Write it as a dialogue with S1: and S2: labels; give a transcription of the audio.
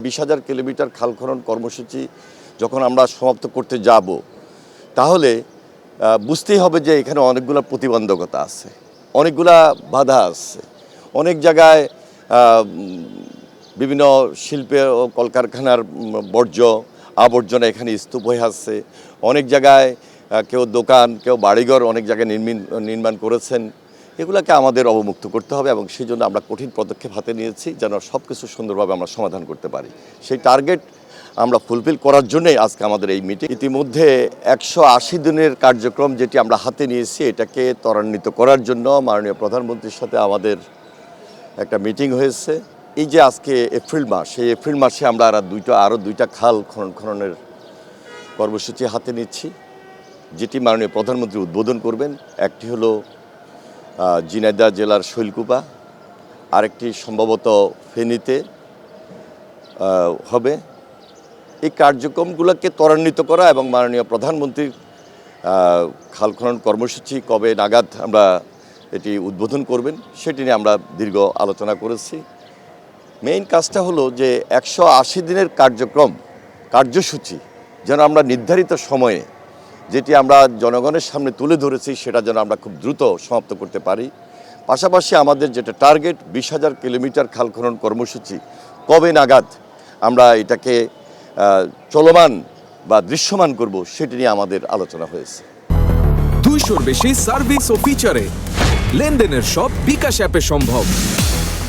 S1: 20,000 kilometre খাল খনন কর্মসূচি যখন আমরা সমাপ্ত করতে যাব তাহলে বুঝতেই হবে যে এখানে অনেকগুলো প্রতিবন্ধকতা আছে, অনেকগুলা বাধা আছে। অনেক জায়গায় বিভিন্ন শিল্পে ও কলকারখানার বর্জ্য আবর্জনা এখানে স্তূপ হয়ে আসছে। অনেক জায়গায় কেউ দোকান, কেউ বাড়িঘর অনেক জায়গায় নির্মাণ করেছেন। এগুলোকে আমাদের অবমুক্ত করতে হবে এবং সেই জন্য আমরা কঠিন পদক্ষেপ হাতে নিয়েছি যেন সব কিছু সুন্দরভাবে আমরা সমাধান করতে পারি। সেই টার্গেট আমরা ফুলফিল করার জন্যই আজকে আমাদের এই মিটিং। ইতিমধ্যে 180 দিনের কার্যক্রম যেটি আমরা হাতে নিয়েছি এটাকে ত্বরান্বিত করার জন্য মাননীয় প্রধানমন্ত্রীর সাথে আমাদের একটা মিটিং হয়েছে। এই যে আজকে এপ্রিল মাস, সেই এপ্রিল মাসে আমরা আরও দুইটা খাল খননের কর্মসূচি হাতে নিচ্ছি, যেটি মাননীয় প্রধানমন্ত্রী উদ্বোধন করবেন। একটি হলো ঝিনাইদহ জেলার শৈলকুপা, আরেকটি সম্ভবত ফেনীতে হবে। এই কার্যক্রমগুলোকে ত্বরান্বিত করা এবং মাননীয় প্রধানমন্ত্রীর খাল খনন কর্মসূচি কবে নাগাদ আমরা এটি উদ্বোধন করবেন সেটি নিয়ে আমরা দীর্ঘ আলোচনা করেছি। মেইন কাজটা হলো যে 180 দিনের কার্যসূচি যেন আমরা নির্ধারিত সময়ে, যেটি আমরা জনগণের সামনে তুলে ধরেছি, সেটা যেন আমরা খুব দ্রুত সমাপ্ত করতে পারি। পাশাপাশি আমাদের যেটা টার্গেট 20,000 কিলোমিটার খাল খনন কর্মসূচি কবে নাগাদ আমরা এটাকে চলমান বা দৃশ্যমান করব সেটি নিয়ে আমাদের আলোচনা হয়েছে।
S2: 200-র বেশি সার্ভিস ও ফিচারে লেনদেনের সব বিকাশ অ্যাপে সম্ভব।